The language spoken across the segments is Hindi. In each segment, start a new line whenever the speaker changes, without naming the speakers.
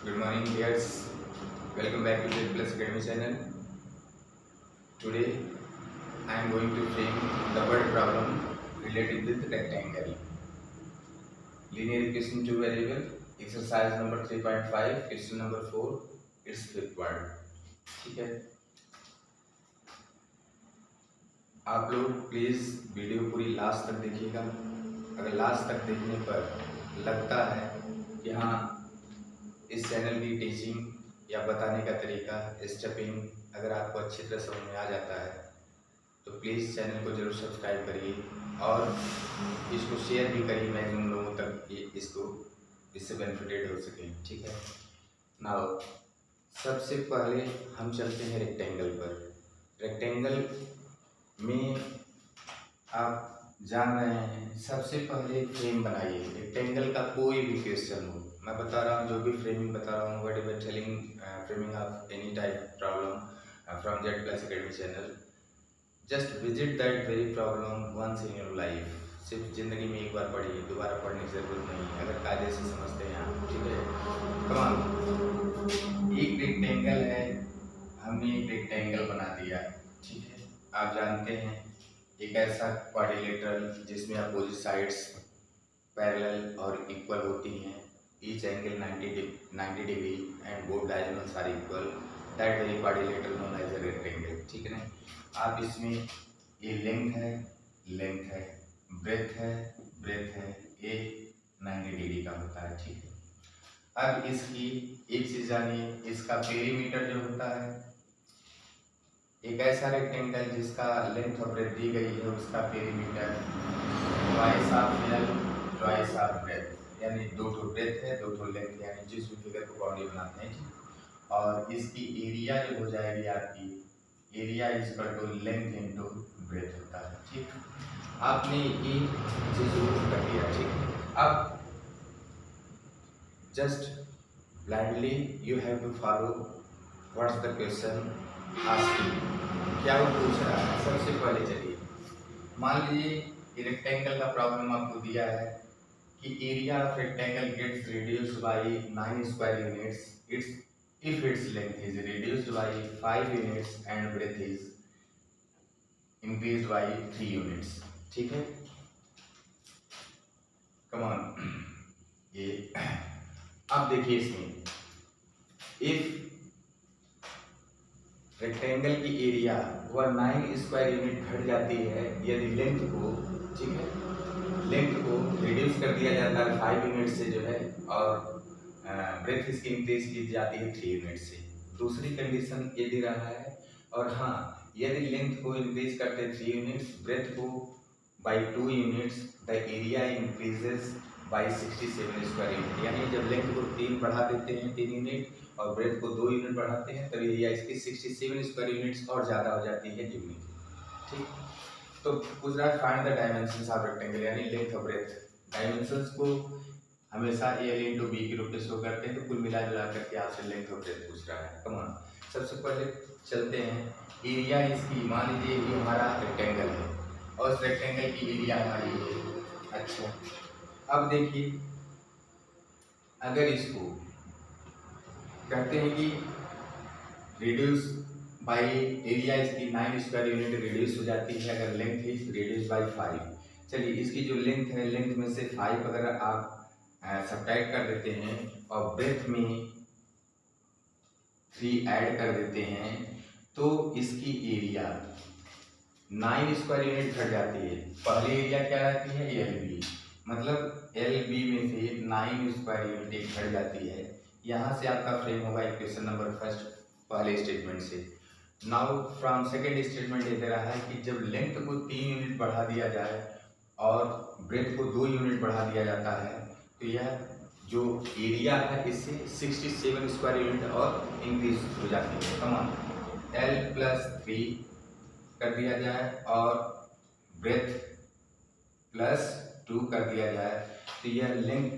Good morning, dears. Welcome back to Z Plus Academy channel. Today, I am going to frame the word problem related with rectangle. Linear equation two variable. Exercise number 3.5. Question number 4. Its fifth word. ठीक है. आप लोग प्लीज वीडियो पूरी लास्ट तक देखिएगा. अगर लास्ट तक देखने पर लगता है कि हाँ इस चैनल की टीचिंग या बताने का तरीका स्टेपिंग अगर आपको अच्छी तरह समझ में आ जाता है तो प्लीज़ चैनल को ज़रूर सब्सक्राइब करिए और इसको शेयर भी करिए मैक्सिमम लोगों तक ये इससे बेनिफिटेड हो सके. ठीक है. नाउ सबसे पहले हम चलते हैं रेक्टेंगल पर. रेक्टेंगल में आप जान रहे हैं सबसे पहले फ्रेम बनाइए. रेक्टेंगल का कोई भी क्वेश्चन हो, मैं बता रहा हूँ जो भी फ्रेमिंग बता रहा हूँ, whatever telling framing of any type problem from Z plus academy channel, just visit that very problem once in your life. सिर्फ ज़िंदगी में एक बार पढ़िए, दोबारा पढ़ने की ज़रूरत नहीं है अगर कायदे से समझते हैं आप. ठीक है. कमाल. एक रेक्टेंगल है, हमने एक रेक्टेंगल बना दिया. ठीक है. आप जानते हैं एक ऐसा क्वाड्रिलेटरल जिसमें अपोजिट साइड्स पैरेलल और इक्वल होती हैं. Each angle 90 degree and both diagonals are equal. That very quadrilateral known as a rectangle. ठीक है ना. आप इसमें ये लेंथ है, ब्रेथ है, ये 90 डिग्री का होता है. ठीक है. अब इसकी एक चीज जानिए, इसका पेरीमीटर जो होता है, एक ऐसा रेक्टेंगल जिसका लेंथ और ब्रेथ दी गई है उसका perimeter twice of L twice of breadth, यानी दो ठो ब्रेथ है दो ठो लेंथ, यानी जिस भी फिगर को बाउंड्री बनाते हैं. और इसकी एरिया जो हो जाएगी आपकी, area is equal to length into breadth होता है. ठीक. आपने ये चीज कर दिया. ठीक. अब just blindly you have to follow what's the question asking. क्या वो पूछ रहा है. सबसे पहले चलिए मान लीजिए रेक्टेंगल का प्रॉब्लम आपको दिया है कि area of rectangle gets reduced by 9 square units it's if its length is reduced by 5 units and breadth is increased by 3 units. ठीक है. Come on. ये अब देखिए इसमें इफ रेक्टेंगल की एरिया वह 9 स्क्वायर यूनिट घट जाती है यदि लेंथ को, ठीक है, लेंथ को रिड्यूस कर दिया जाता है 5 यूनिट से जो है और ब्रेथ इसकी इंक्रीज की जाती है 3 यूनिट से. दूसरी कंडीशन ये दे रहा है. और हाँ, यदि लेंथ को इंक्रीज करते 3 यूनिट्स, ब्रेथ को by 2 units, the area increases by 67 square unit. यानी जब लेंथ को 3 बढ़ा देते हैं 3 यूनिट और ब्रेथ को 2 यूनिट बढ़ाते हैं तब एरिया इसकी 67 स्क्वायर यूनिट्स और ज़्यादा हो जाती है यूनिट. ठीक. तो पूछ रहा है find the dimensions of rectangle, यानी लेंथ और ब्रेथ. डायमेंशंस को हमेशा एल इंटू बी के रूप में शो करते हैं, तो कुल मिला जुला करके आपसे लेंथ और ब्रेथ पूछ रहा है. Come on. सबसे पहले चलते हैं एरिया इसकी. मान लीजिए ये हमारा रेक्टेंगल है और इस रेक्टेंगल की एरिया हमारी है. अच्छा, अब देखिए अगर इसको कहते हैं कि रिड्यूस बाय एरिया, इसकी 9 स्क्वायर यूनिट रिड्यूस हो जाती है अगर लेंथ इज रिड्यूस बाय 5. चलिए इसकी जो लेंथ है, लेंथ में से 5 अगर आप सब्ट्रैक्ट कर देते हैं और ब्रेथ में 3 ऐड कर देते हैं तो इसकी एरिया 9 स्क्वायर यूनिट घट जाती है. पहले एरिया क्या रहती है, एल बी, मतलब एल बी में से 9 स्क्वायर यूनिट घट जाती है. यहाँ से आपका फ्रेम होगा इक्वेशन नंबर फर्स्ट पहले स्टेटमेंट से. नाउ फ्रॉम सेकेंड स्टेटमेंट ये दे रहा है कि जब लेंथ को 3 यूनिट बढ़ा दिया जाए और ब्रेथ को 2 यूनिट बढ़ा दिया जाता है तो यह जो एरिया है इससे 67 स्क्वायर यूनिट और इंक्रीज हो जाती है. कमान L प्लस 3 कर दिया जाए और ब्रेथ प्लस 2 कर दिया जाए तो यह लेंथ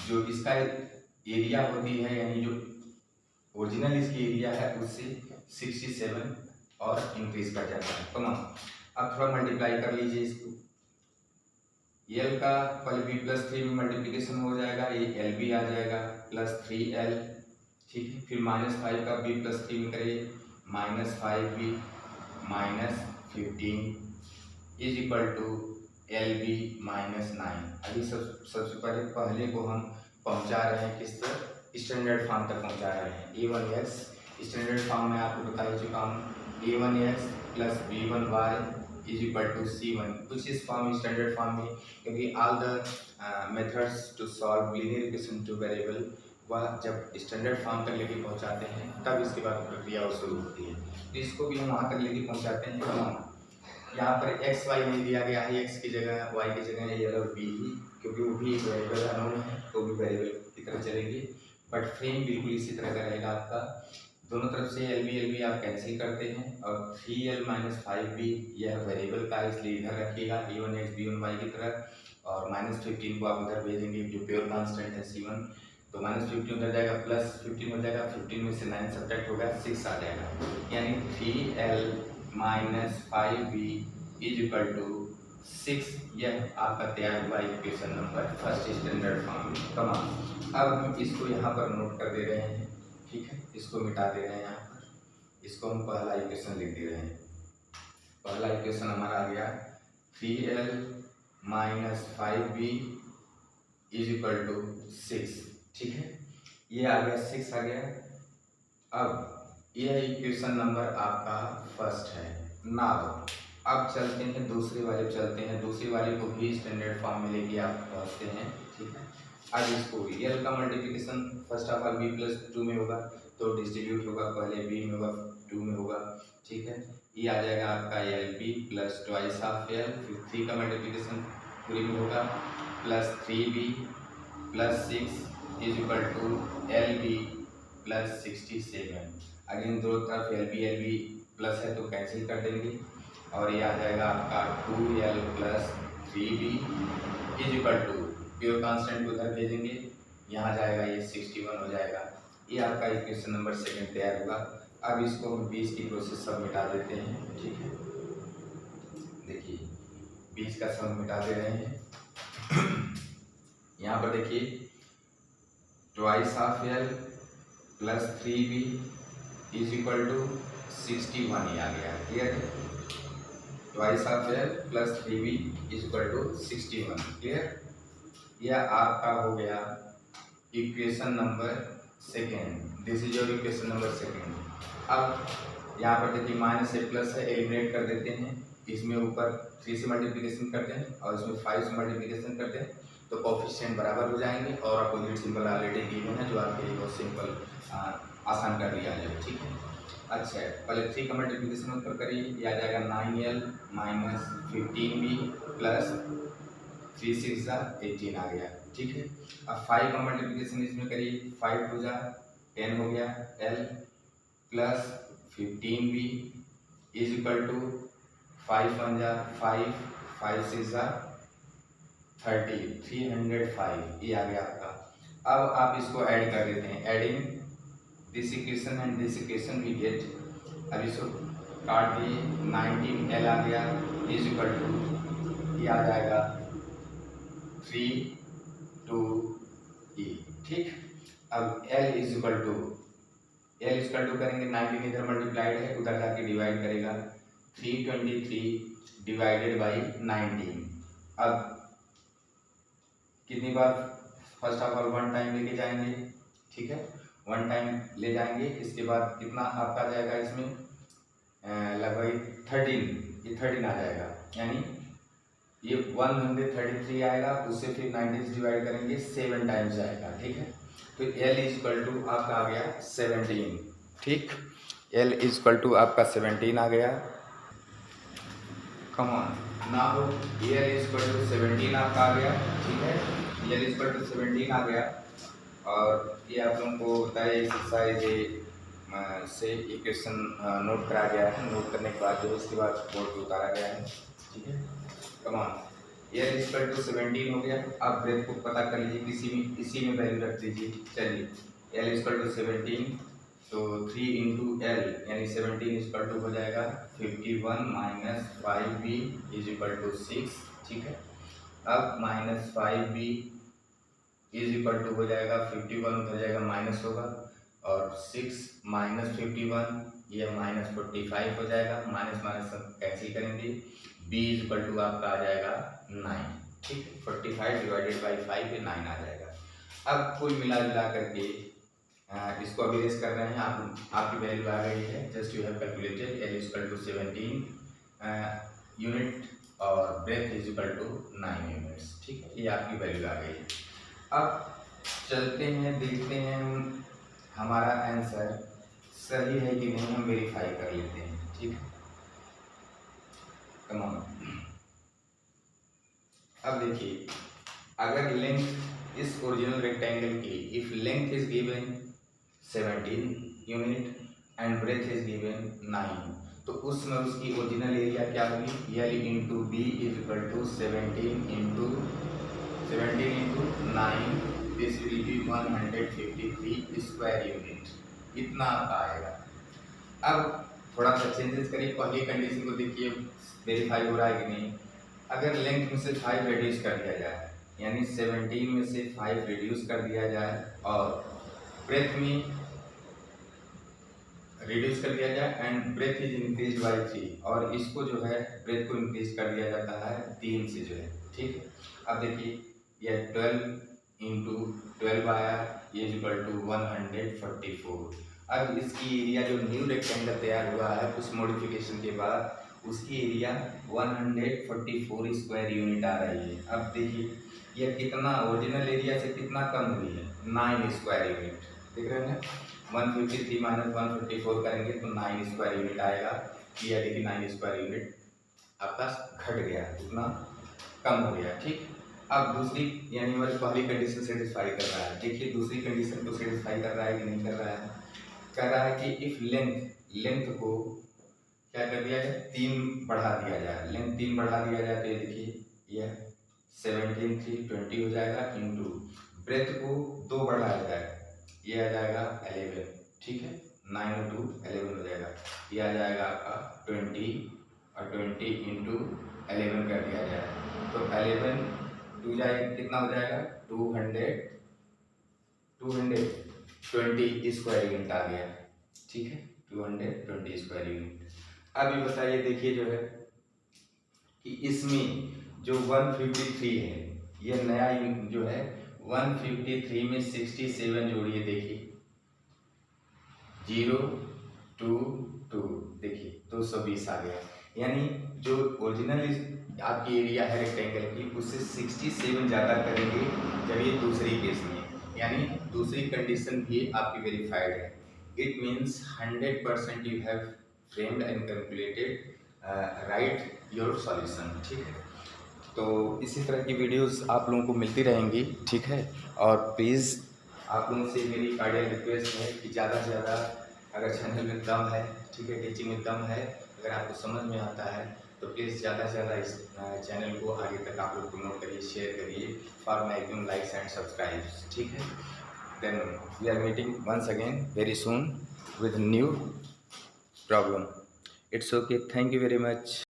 जो इसका एरिया होती है, यानी जो ओरिजिनल इसकी एरिया है उससे 67 और इंक्रीज कर जाता है. कमान अब थोड़ा मल्टीप्लाई कर लीजिए इसको. एल का पहले बी प्लस 3 में मल्टीप्लीकेशन हो जाएगा, ये एल बी आ जाएगा प्लस 3L ठीक है। फिर -5 का b+3 में करिए, -5b -15 is equal to LB -9। अभी सबसे पहले को हम पहुंचा रहे हैं किस तक, स्टैंडर्ड फॉर्म तक पहुंचा रहे हैं। A1x स्टैंडर्ड फॉर्म में आपको बता चुका हूँ, A1x + B1y is equal to C1। कुछ इस फॉर्म स्टैंडर्ड फॉर्म में, क्योंकि all the methods to solve linear equation two variable वह जब स्टैंडर्ड फॉर्म तक लेके पहुंचाते हैं तब इसके बाद प्रक्रिया और शुरू होती है। तो इसको भी हम वहाँ तक लेके पहुंचाते हैं। यहाँ पर x y नहीं दिया गया है, x की जगह y की जगह a और b ही, क्योंकि वो भी वेरिएबल अननोन है तो भी वेरिएबल की तरह चलेंगे। बट फ्रेम बिल्कुल इसी तरह का रहेगा आपका। दोनों तरफ से LB आप कैंसिल करते हैं और 3l - 5b यह वेरिएबल का, इसलिए इधर रखिएगा A1x B1y की तरह। और -15 को आप उधर भेजेंगे जो प्योर कांस्टेंट है C1, तो -15 उधर जाएगा, +15 हो जाएगा, 15 में से 9 सब्ट्रैक्ट होगा, 6 आ जाएगा, यानी 3l - 5b is equal to 6। यह आपका तैयार हुआ equation number first standard form. कमाल। अब हम इसको यहाँ पर नोट कर दे रहे हैं, ठीक है, इसको मिटा दे रहे हैं यहाँ पर, इसको हम पहला इक्वेशन लिख दे रहे हैं। पहला इक्वेशन हमारा आ गया 3l - 5b is equal to 6, ठीक है, ये आ गया 6 आ गया। अब यह इक्वेशन नंबर आपका फर्स्ट है। नाउ अब चलते हैं दूसरे वाले, चलते हैं दूसरे वाले को भी स्टैंडर्ड फॉर्म में लेके आप पहुँचते हैं, ठीक है। अब इसको l का multiplication first of all b+2 में होगा, तो डिस्ट्रीब्यूट होगा, पहले b में होगा, 2 में होगा, ठीक है। ये आ जाएगा आपका LB + 2 ऑफ l, फिर 3 का मल्टीप्लिकेशन पूरी में होगा, +3b + 6 is equal to LB + 67। Again दोनों तरफ LB प्लस है तो कैंसिल कर देंगे, और ये आ जाएगा आपका 2l + 3b is equal to, pure constant को उधर भेजेंगे, यहाँ जाएगा ये 61 हो जाएगा। ये आपका इक्वेशन नंबर सेकंड तैयार हुआ। अब इसको हम 20 की प्रोसेस सब मिटा देते हैं, ठीक है। देखिए 20 का सब मिटा दे रहे हैं। यहाँ पर देखिए 2 of l + 3b is equal to 61 ही आ गया, क्लियर है। 2 of l + 3b is equal to 61, clear. यह आपका हो गया equation number second. This is your equation number second. अब यहाँ पर देखिए -a+ है, एलिमिनेट कर देते हैं, इसमें ऊपर 3 से मल्टीप्लिकेशन करते हैं और इसमें 5 से मल्टीप्लिकेशन करते हैं, तो कोफिशिएंट बराबर हो जाएंगे और अपोजिट सिंबल ऑलरेडी गिवन है, जो आपके लिए बहुत सिंपल आसान कर दिया जाए, ठीक है। अच्छा, पहले 3 का मल्टीप्लिकेशन ऊपर करिए, ये आ जाएगा 9l - 15b + 3 6 18 आ गया, ठीक है। अब 5 का मल्टीप्लिकेशन इसमें करिए, 5 2 10 हो गया, l + 15b is equal to 5 1 5 5 6 30 305, ये आ गया आपका। अब आप इसको ऐड कर देते हैं, adding this equation and this equation we get. अब इसको काट दिए, 19l आ गया इज इक्वल टू, ये आ जाएगा 3 2 e, ठीक। अब l इज इक्वल टू करेंगे, 19 इधर मल्टीप्लाइड है, उधर जाके डिवाइड करेगा, 323 डिवाइडेड बाई 19। अब कितनी बार, फर्स्ट ऑफ ऑल 1 टाइम लेके जाएंगे, ठीक है, 1 टाइम ले जाएंगे। इसके बाद कितना आपका जाएगा, इसमें लगभग 13, ये 13 आ जाएगा, यानी ये 133 आएगा, उससे फिर 19 से डिवाइड करेंगे, 7 टाइम्स जाएगा, ठीक है। तो l इज इक्वल टू आपका आ गया 17, ठीक। l इज इक्वल टू आपका 17 आ गया। Come on now, l is equal to 17 आपका आ गया, ठीक है। l इज इक्वल टू 17 आ गया, और ये आप लोगों को बताया एक्सरसाइज से इक्वेशन नोट करा गया है। नोट करने के बाद जो उसके बाद बोर्ड पे उतारा गया है, ठीक है। कमान l इज इक्वल टू 17 हो गया। अब ब्रेथ को पता कर लीजिए, इसी में वैल्यू रख दीजिए। चलिए l इज इक्वल टू 17, तो 3 इंटू l यानी 17 इज इक्वल टू हो जाएगा 51 - 5b इज इक्वल टू 6, ठीक है। अब -5b इज इक्वल टू हो जाएगा 51, उधर जाएगा माइनस होगा, और 6 माइनस 51 ये माइनस 45 हो जाएगा, माइनस माइनस कैंसिल करेंगे, b इज इक्वल टू आपका आ जाएगा 9। ठीक है, 45 डिवाइडेड बाई 5 ये 9 आ जाएगा। अब कुल मिला जुला करके इसको अभी रेस कर रहे हैं, आपकी वैल्यू आ गई है। Just you have calculated L equal to 17 unit और breadth is equal to 9 units. ठीक है, ये आपकी वैल्यू आ गई है। अब चलते हैं, देखते हैं हमारा आंसर सही है कि नहीं, हम वेरीफाई कर लेते हैं। ठीक है, कम ऑन। अब देखिए, अगर लेंथ इस ओरिजिनल रेक्टेंगल की if length is given 17 unit and breadth is given 9, तो उसमें उसकी ओरिजिनल एरिया क्या होगी, L into B is equal to 17 into 9, this will be 153 square unit, इतना आएगा। अब थोड़ा सा चेंजेस करिए, पहली कंडीशन को देखिए वेरीफाई हो रहा है कि नहीं। अगर लेंथ में से 5 रिड्यूस कर दिया जाए, यानी 17 में से 5 रिड्यूस कर दिया जाए और ब्रेथ में रिड्यूस कर दिया जाए and breadth is increase by 3, और इसको जो है ब्रेथ को इंक्रीज कर दिया जाता है 3 से जो है। ठीक है, अब देखिए यह 12 इंटू 12 आया, ये इक्वल टू 144। अब इसकी एरिया जो न्यू रेक्टेंगल तैयार हुआ है उस मॉडिफिकेशन के बाद उसकी एरिया 144 स्क्वायर यूनिट आ रही है। अब देखिए यह कितना ओरिजिनल एरिया से कितना कम हुई है, 9 स्क्वायर यूनिट। देख रहे हैं, 153 माइनस 144 करेंगे तो 9 स्क्वायर यूनिट आएगा। यह देखिए 9 स्क्वायर यूनिट आपका घट गया, उतना कम हो गया। ठीक, अब दूसरी यानी हमारी पहली कंडीशन सेटिस्फाई कर रहा है। देखिए दूसरी कंडीशन को सेटिस्फाई कर रहा है कि नहीं कर रहा है। कह रहा है कि इफ लेंथ को क्या कर दिया जाए, 3 बढ़ा दिया जाए। लेंथ 3 बढ़ा दिया जाए तो ये देखिए यह 17 3 20 हो जाएगा, इंटू ब्रेथ को 2 बढ़ाया जाए, ये आ जाएगा 11। ठीक है, 9 और 2 11 हो जाएगा, ये आ जाएगा आपका 20 और 20 इंटू 11 कर दिया जाए तो 11 2 जाए कितना हो जाएगा 220 स्क्वायर यूनिट आ गया। ठीक है, 220 स्क्वायर यूनिट। अब ये बताइए, देखिए जो है कि इसमें जो 153 है, ये नया यूनिट जो है 153 में 67 जोड़िए, देखिए 0 2 2, देखिए 220 आ गया। यानी जो ओरिजिनल आपकी एरिया है रेक्टेंगल की उससे 67 ज़्यादा करेंगे जब ये दूसरी केस में, यानी दूसरी कंडीशन भी आपकी वेरीफाइड है। It means 100% you have framed and calculated right your solution. ठीक है, तो इसी तरह की वीडियोस आप लोगों को मिलती रहेंगी। ठीक है, और प्लीज़ आप लोगों से मेरी कार्डियल रिक्वेस्ट है कि ज़्यादा से ज़्यादा अगर चैनल में दम है, ठीक है, टीचिंग में दम है, अगर आपको समझ में आता है तो प्लीज़ ज़्यादा से ज़्यादा इस चैनल को आगे तक आप लोग प्रमोट करिए, शेयर करिए for maximum likes and subscribes. ठीक है, then we are meeting once again very soon with new problem. It's okay, thank you very much.